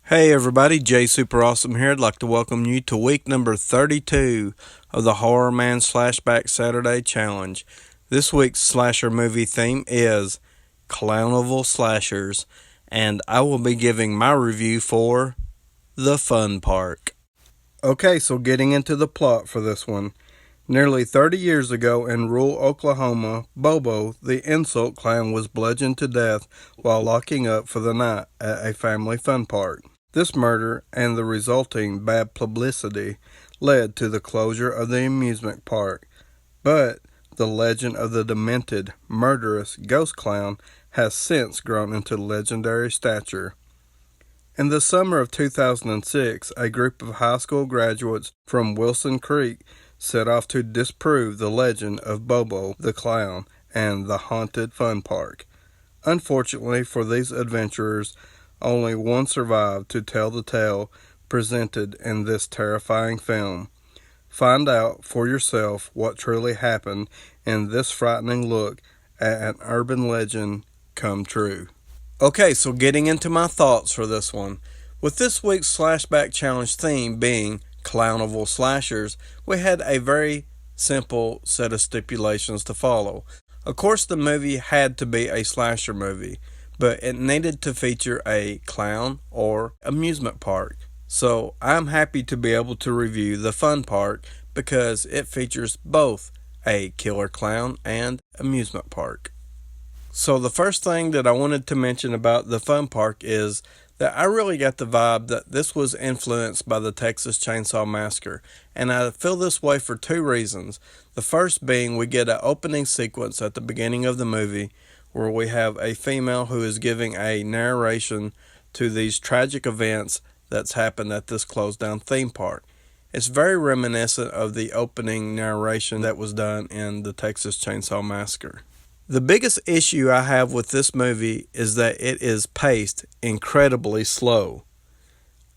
Hey everybody, Jay Super Awesome here. I'd like to welcome you to week number 32 of the TheHORRORman's SlashBack Saturday Challenge. This week's slasher movie theme is Clownival Slashers, and I will be giving my review for The Fun Park. Okay, so getting into the plot for this one. Nearly 30 years ago in rural Oklahoma, Bobo, the insult clown, was bludgeoned to death while locking up for the night at a family fun park. This murder and the resulting bad publicity led to the closure of the amusement park, but the legend of the demented, murderous ghost clown has since grown into legendary stature. In the summer of 2006, a group of high school graduates from Wilson Creek set off to disprove the legend of Bobo the Clown and the haunted fun park. Unfortunately for these adventurers, only one survived to tell the tale presented in this terrifying film. Find out for yourself what truly happened in this frightening look at an urban legend come true. Okay, so getting into my thoughts for this one. With this week's SlashBack Challenge theme being Clownival Slashers, we had a very simple set of stipulations to follow. Of course, the movie had to be a slasher movie, but it needed to feature a clown or amusement park. So I'm happy to be able to review the fun park because it features both a killer clown and amusement park. So the first thing that I wanted to mention about the fun park is that I really got the vibe that this was influenced by the Texas Chainsaw Massacre, and I feel this way for two reasons. The first being we get an opening sequence at the beginning of the movie where we have a female who is giving a narration to these tragic events that's happened at this closed down theme park. It's very reminiscent of the opening narration that was done in the Texas Chainsaw Massacre. The biggest issue I have with this movie is that it is paced incredibly slow.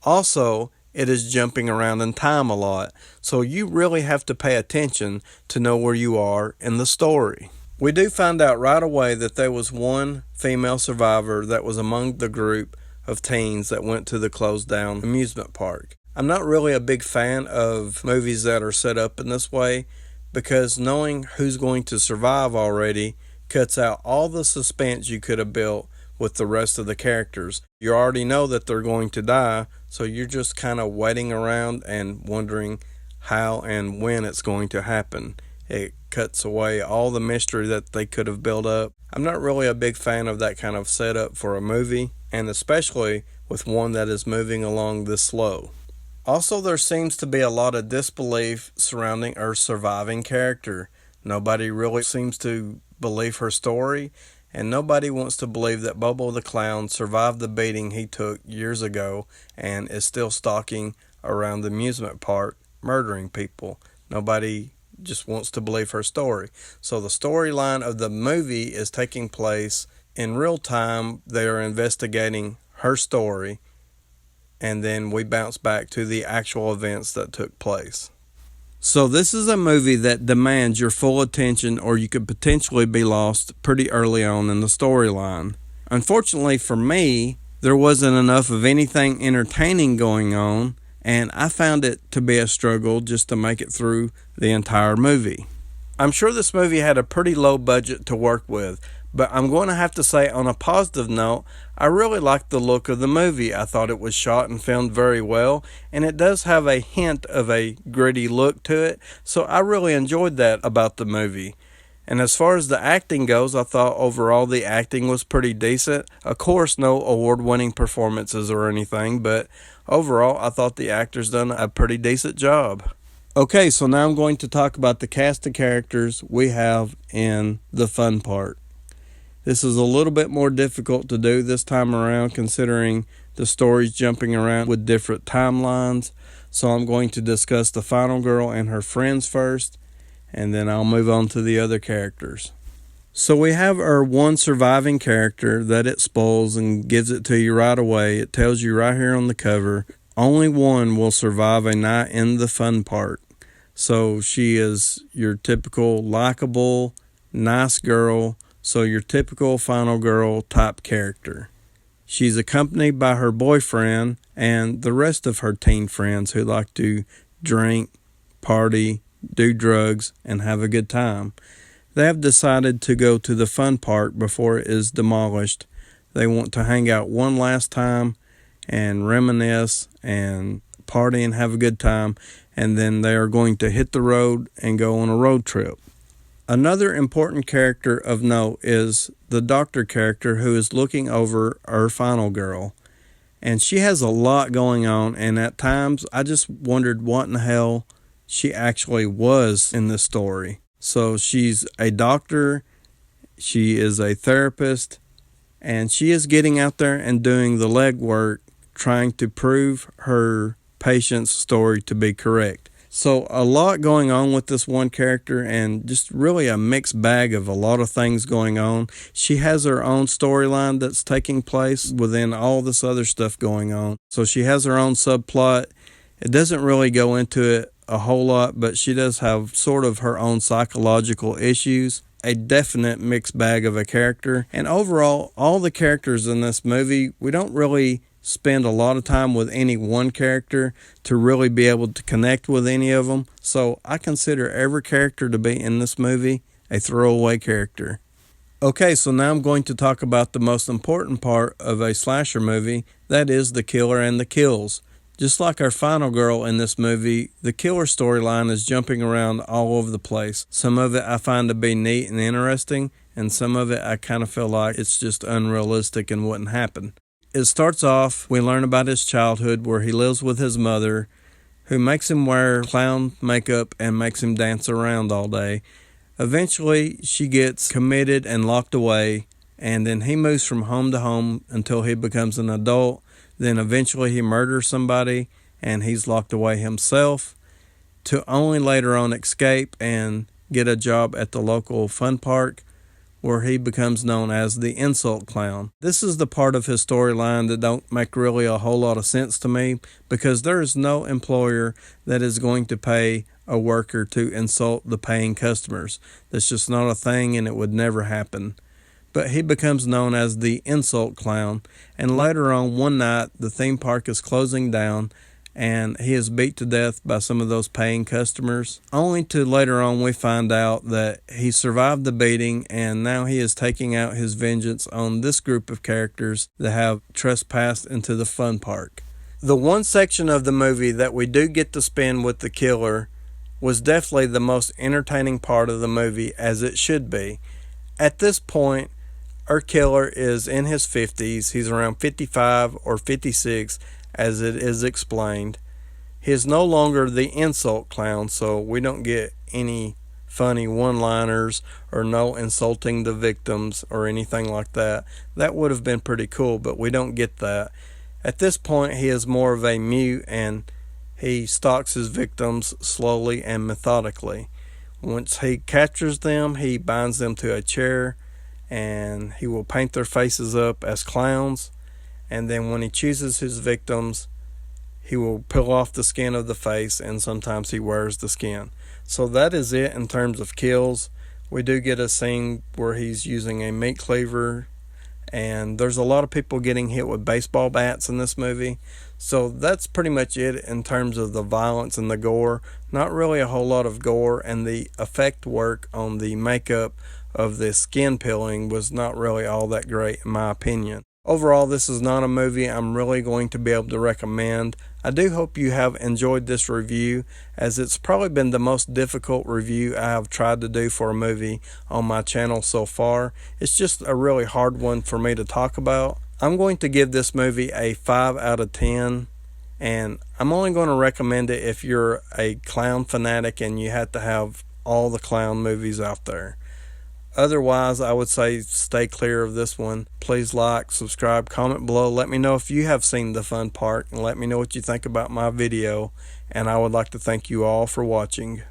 Also, it is jumping around in time a lot, so you really have to pay attention to know where you are in the story. We do find out right away that there was one female survivor that was among the group of teens that went to the closed down amusement park. I'm not really a big fan of movies that are set up in this way because knowing who's going to survive already cuts out all the suspense you could have built with the rest of the characters. You already know that they're going to die, so you're just kind of waiting around and wondering how and when it's going to happen. It cuts away all the mystery that they could have built up. I'm not really a big fan of that kind of setup for a movie, and especially with one that is moving along this slow. Also, there seems to be a lot of disbelief surrounding her surviving character. Nobody really seems to believe her story, and nobody wants to believe that Bobo the Clown survived the beating he took years ago and is still stalking around the amusement park, murdering people. Nobody just wants to believe her story. So the storyline of the movie is taking place in real time. They are investigating her story, and then we bounce back to the actual events that took place. So this is a movie that demands your full attention, or you could potentially be lost pretty early on in the storyline. Unfortunately for me, there wasn't enough of anything entertaining going on, and I found it to be a struggle just to make it through the entire movie. I'm sure this movie had a pretty low budget to work with, but I'm going to have to say on a positive note, I really liked the look of the movie. I thought it was shot and filmed very well, and it does have a hint of a gritty look to it, so I really enjoyed that about the movie. And as far as the acting goes, I thought overall the acting was pretty decent. Of course, no award-winning performances or anything, but overall, I thought the actors done a pretty decent job. Okay, so now I'm going to talk about the cast of characters we have in the fun part. This is a little bit more difficult to do this time around considering the story's jumping around with different timelines. So I'm going to discuss the final girl and her friends first, and then I'll move on to the other characters. So we have our one surviving character that it spoils and gives it to you right away. It tells you right here on the cover, only one will survive a night in the fun park. So she is your typical likable, nice girl. So your typical final girl type character. She's accompanied by her boyfriend and the rest of her teen friends who like to drink, party, do drugs, and have a good time. They have decided to go to the fun park before it is demolished. They want to hang out one last time and reminisce and party and have a good time, and then they are going to hit the road and go on a road trip. Another important character of note is the doctor character who is looking over our final girl. And she has a lot going on, and at times I just wondered what in the hell she actually was in this story. So she's a doctor, she is a therapist, and she is getting out there and doing the legwork, trying to prove her patient's story to be correct. So a lot going on with this one character, and just really a mixed bag of a lot of things going on. She has her own storyline that's taking place within all this other stuff going on. So she has her own subplot. It doesn't really go into it a whole lot, but she does have sort of her own psychological issues. A definite mixed bag of a character. And overall, all the characters in this movie, we don't really spend a lot of time with any one character to really be able to connect with any of them. So I consider every character to be in this movie a throwaway character. Okay, so now I'm going to talk about the most important part of a slasher movie, that is the killer and the kills. Just like our final girl in this movie, the killer storyline is jumping around all over the place. Some of it I find to be neat and interesting, and some of it I kind of feel like it's just unrealistic and wouldn't happen. It starts off, we learn about his childhood where he lives with his mother, who makes him wear clown makeup and makes him dance around all day. Eventually, she gets committed and locked away, and then he moves from home to home until he becomes an adult. Then eventually he murders somebody, and he's locked away himself, to only later on escape and get a job at the local fun park, where he becomes known as the insult clown. This is the part of his storyline that don't make really a whole lot of sense to me, because there is no employer that is going to pay a worker to insult the paying customers. That's just not a thing, and it would never happen. But he becomes known as the insult clown, and later on one night the theme park is closing down, and he is beat to death by some of those paying customers. Only to later on we find out that he survived the beating, and now he is taking out his vengeance on this group of characters that have trespassed into the fun park. The one section of the movie that we do get to spend with the killer was definitely the most entertaining part of the movie, as it should be. At this point, our killer is in his 50s. He's around 55 or 56, as it is explained. He is no longer the insult clown, so we don't get any funny one-liners or no insulting the victims or anything like that. That would have been pretty cool, but we don't get that. At this point, he is more of a mute, and he stalks his victims slowly and methodically. Once he captures them, he binds them to a chair, and he will paint their faces up as clowns. And then when he chooses his victims, he will peel off the skin of the face, and sometimes he wears the skin. So that is it in terms of kills. We do get a scene where he's using a meat cleaver, and there's a lot of people getting hit with baseball bats in this movie. So that's pretty much it in terms of the violence and the gore. Not really a whole lot of gore, and the effect work on the makeup of the skin peeling was not really all that great in my opinion. Overall, this is not a movie I'm really going to be able to recommend. I do hope you have enjoyed this review, as it's probably been the most difficult review I have tried to do for a movie on my channel so far. It's just a really hard one for me to talk about. I'm going to give this movie a 5 out of 10, and I'm only going to recommend it if you're a clown fanatic and you have to have all the clown movies out there. Otherwise, I would say stay clear of this one. Please like, subscribe, comment below. Let me know if you have seen the fun park, and let me know what you think about my video. And I would like to thank you all for watching.